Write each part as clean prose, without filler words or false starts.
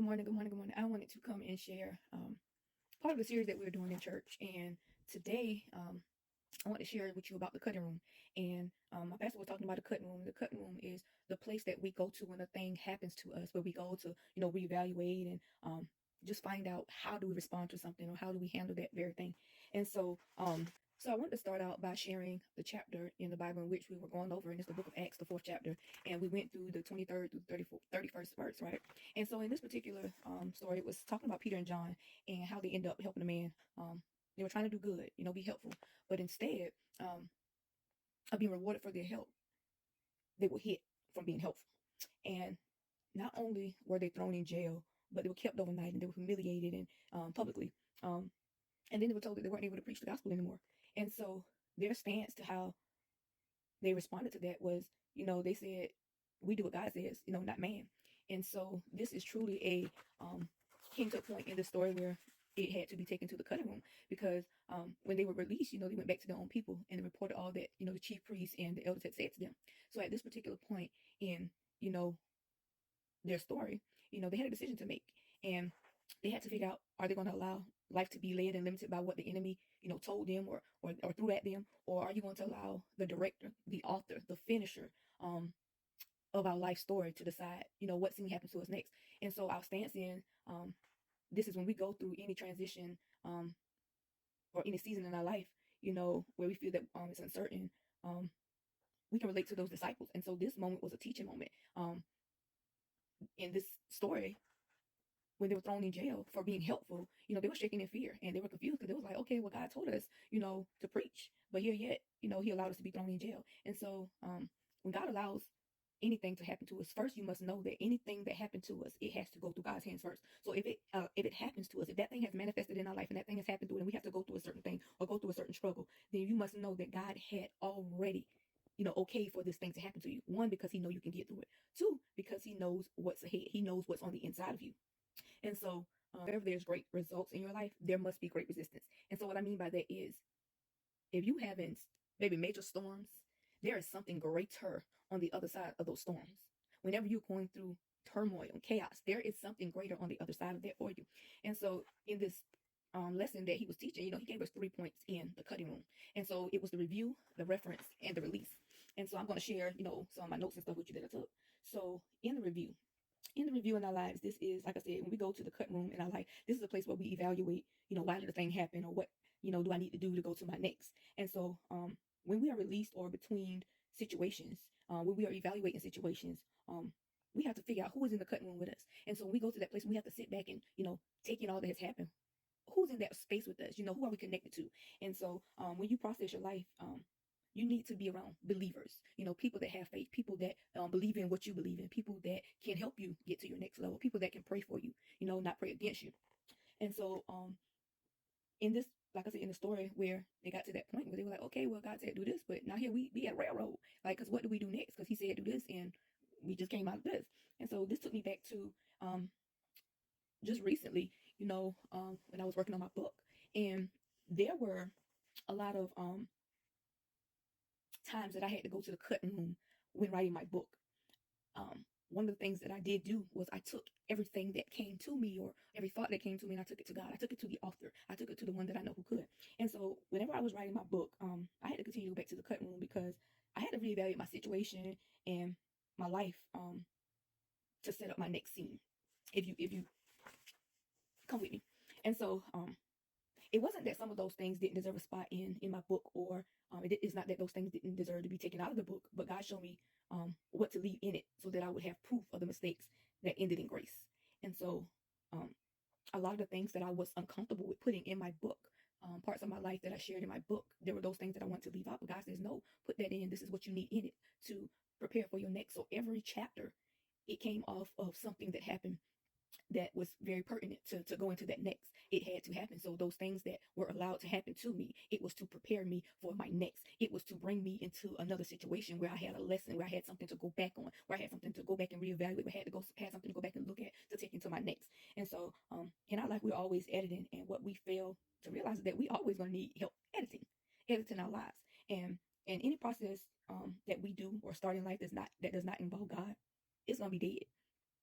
Good morning, good morning, good morning. I wanted to come and share part of the series that we're doing in church. And today, I want to share with you about the cutting room. And my pastor was talking about the cutting room. The cutting room is the place that we go to when a thing happens to us, where we go to, reevaluate and just find out how do we respond to something or how do we handle that very thing. And so I want to start out by sharing the chapter in the Bible in which we were going over, and it's the book of Acts, the 4th chapter, and we went through the 23rd through 31st verse, right? And so in this particular story, it was talking about Peter and John and how they end up helping a man. They were trying to do good, be helpful, but instead of being rewarded for their help, they were hit from being helpful. And not only were they thrown in jail, but they were kept overnight and they were humiliated and publicly. And then they were told that they weren't able to preach the gospel anymore. And so their stance to how they responded to that was, they said, we do what God says, not man. And so this is truly came to a point in the story where it had to be taken to the cutting room because when they were released, they went back to their own people and they reported all that, the chief priests and the elders had said to them. So at this particular point in, their story, they had a decision to make and they had to figure out, are they going to allow life to be led and limited by what the enemy, told them or threw at them? Or are you going to allow the director, the author, the finisher, of our life story to decide, what's going to happen to us next? And so our stance in, this is when we go through any transition, or any season in our life, where we feel that, it's uncertain, we can relate to those disciples. And so this moment was a teaching moment, in this story. When they were thrown in jail for being helpful, they were shaking in fear and they were confused because they was like, okay, well, God told us, to preach, but here yet, he allowed us to be thrown in jail. And so, when God allows anything to happen to us, first you must know that anything that happened to us, it has to go through God's hands first. So if it happens to us, if that thing has manifested in our life and that thing has happened to it, and we have to go through a certain thing or go through a certain struggle, then you must know that God had already, okay for this thing to happen to you. One, because he knows you can get through it. Two, because he knows what's ahead. He knows what's on the inside of you. And so, wherever there's great results in your life, there must be great resistance. And so what I mean by that is, if you haven't maybe major storms, there is something greater on the other side of those storms. Whenever you're going through turmoil and chaos, there is something greater on the other side of that for you. And so in this lesson that he was teaching, he gave us 3 points in the cutting room. And so it was the review, the reference, and the release. And so I'm going to share, some of my notes and stuff with you that I took. So in the review in our lives, this is, like I said, when we go to the cutting room in our life, this is a place where we evaluate, why did the thing happen, or what, do I need to do to go to my next? And so when we are released or between situations, when we are evaluating situations, we have to figure out who is in the cutting room with us. And so when we go to that place, we have to sit back and, take in all that has happened. Who's in that space with us? Who are we connected to? And so when you process your life, you need to be around believers, people that have faith, people that believe in what you believe in, people that can help you get to your next level, people that can pray for you, not pray against you. And so in this, like I said, in the story where they got to that point where they were like, okay, well, God said do this, but now here we at railroad, like, because what do we do next? Because he said do this and we just came out of this. And so this took me back to just recently, when I was working on my book, and there were a lot of times that I had to go to the cutting room when writing my book. One of the things that I did do was I took everything that came to me, or every thought that came to me, and I took it to God. I took it to the author. I took it to the one that I know who could. And so whenever I was writing my book, I had to continue to go back to the cutting room because I had to reevaluate my situation and my life to set up my next scene. If you come with me. And so it wasn't that some of those things didn't deserve a spot in my book, or it's not that those things didn't deserve to be taken out of the book, but God showed me what to leave in it so that I would have proof of the mistakes that ended in grace. And so a lot of the things that I was uncomfortable with putting in my book, parts of my life that I shared in my book, there were those things that I want to leave out, but God says, no, put that in. This is what you need in it to prepare for your next. So every chapter, it came off of something that happened that was very pertinent to go into that next. It had to happen. So those things that were allowed to happen to me, it was to prepare me for my next. It was to bring me into another situation where I had a lesson, where I had something to go back on, where I had something to go back and reevaluate, where I had something to go back and look at to take into my next. And so in our life, we're always editing, and what we fail to realize is that we always going to need help editing our lives. And any process that we do or start in life that does not involve God, it's going to be dead.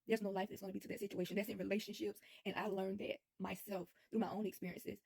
There's no life that's going to be to that situation. That's in relationships. And I learned that myself through my own experiences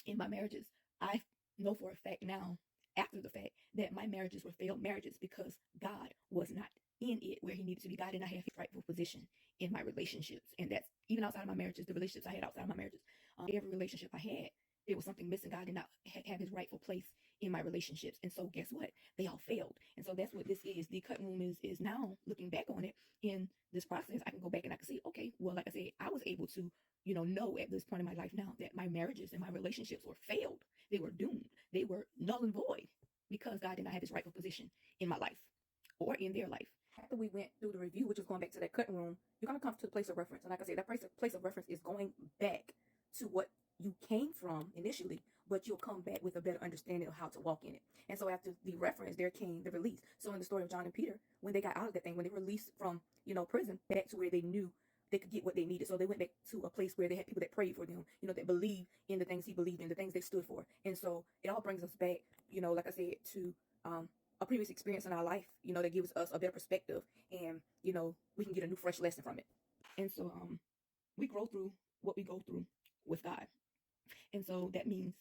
in my marriages. I know for a fact now, after the fact, that my marriages were failed marriages because God was not in it where he needed to be. God did not have his rightful position in my relationships. And that's even outside of my marriages, the relationships I had outside of my marriages. Every relationship I had, there was something missing. God did not have his rightful place in my relationships. And so guess what? They all failed. And so that's what this is. The cut room is now looking back on it in this process. I can go back and I can see, okay, well, like I said, I was able to, know at this point in my life now that my marriages and my relationships were failed. They were doomed. They were null and void because God did not have his rightful position in my life or in their life. After we went through the review, which was going back to that cutting room, you're going to come to the place of reference. And like I said, that place of reference is going back to what you came from initially, but you'll come back with a better understanding of how to walk in it. And so after the reference, there came the release. So in the story of John and Peter, when they got out of that thing, when they were released from, prison, back to where they knew they could get what they needed. So they went back to a place where they had people that prayed for them, that believed in the things he believed in, the things they stood for. And so it all brings us back, like I said, to a previous experience in our life, that gives us a better perspective, and, we can get a new fresh lesson from it. And so we grow through what we go through with God. And so that means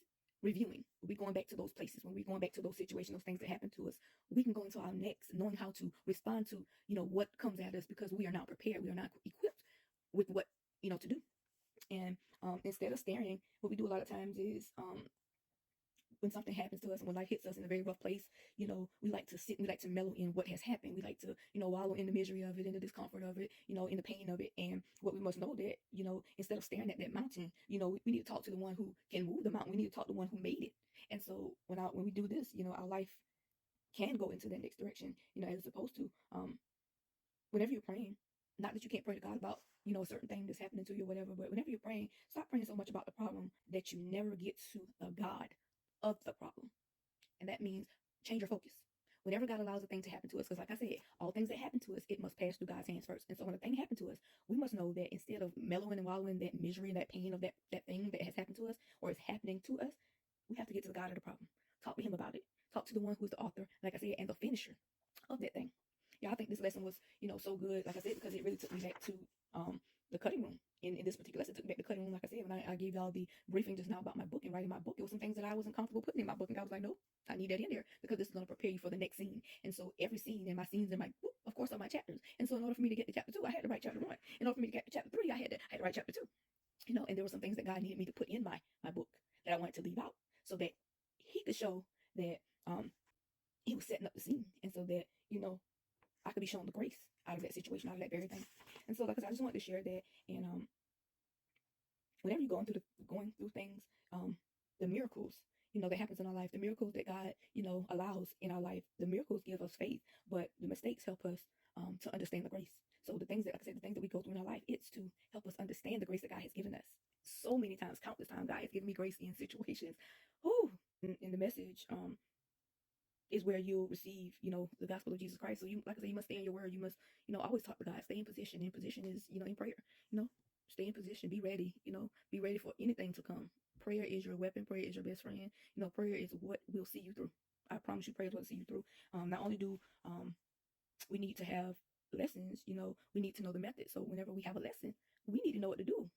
reviewing. We're going back to those places. When we're going back to those situations, those things that happen to us, we can go into our next knowing how to respond to, what comes at us, because we are not prepared. We are not equipped with what, to do. And instead of staring, what we do a lot of times is when something happens to us and when life hits us in a very rough place, we like to sit, we like to mellow in what has happened. We like to, wallow in the misery of it, in the discomfort of it, in the pain of it. And what we must know that, instead of staring at that mountain, we need to talk to the one who can move the mountain. We need to talk to the one who made it. And so when we do this, our life can go into that next direction, as it's supposed to. Whenever you're praying, not that you can't pray to God about, a certain thing that's happening to you or whatever, but whenever you're praying, stop praying so much about the problem that you never get to the God of the problem. And that means change your focus. Whenever God allows a thing to happen to us, because like I said, all things that happen to us, it must pass through God's hands first. And so when a thing happens to us, we must know that instead of mellowing and wallowing that misery and that pain of that thing that has happened to us or is happening to us, we have to get to the God of the problem. Talk to him about it. Talk to the one who is the author, like I said, and the finisher of that thing. Yeah, I think this lesson was, so good, like I said, because it really took me back to the cutting room. In this particular lesson, it took me back to the cutting room, like I said, when I gave y'all the briefing just now about my book and writing my book. It was some things that I wasn't comfortable putting in my book, and I was like, nope, I need that in there because this is going to prepare you for the next scene. And so every scene in my scenes in my book, of course, are my chapters. And so in order for me to get to chapter 2, I had to write chapter 1. In order for me to get to chapter 3, I had to write chapter 2. And there were some things that God needed me to put in my book that I wanted to leave out so that he could show that he was setting up the scene, and so that, I could be shown the grace out of that situation, out of that very thing. And so, like I said, I just wanted to share that. And whenever you're going through things, the miracles, that happens in our life, the miracles that God, allows in our life, the miracles give us faith, but the mistakes help us to understand the grace. So the things that, like I said, the things that we go through in our life, it's to help us understand the grace that God has given us. So many times, countless times, God has given me grace in situations. Whew, in the message, is where you'll receive, the gospel of Jesus Christ. So you, like I said, you must stay in your word. You must, always talk to God. Stay in position. In position is, in prayer. Stay in position. Be ready. Be ready for anything to come. Prayer is your weapon. Prayer is your best friend. Prayer is what will see you through. I promise you, prayer is what will see you through. Not only do we need to have lessons, we need to know the method. So whenever we have a lesson, we need to know what to do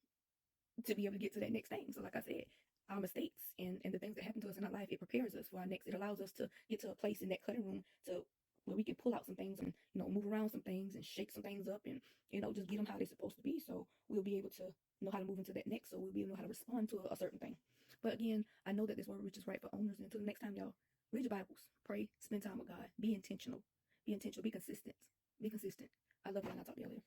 to be able to get to that next thing. So like I said, our mistakes and the things that happen to us in our life, it prepares us for our next. It allows us to get to a place in that cutting room to where we can pull out some things and, move around some things and shake some things up and, just get them how they're supposed to be. So we'll be able to know how to move into that next. So we'll be able to know how to respond to a certain thing. But again, I know that this word, which is right for owners. And until the next time, y'all, read your Bibles, pray, spend time with God, be intentional, be consistent, be consistent. I love you, and I'll talk to y'all later.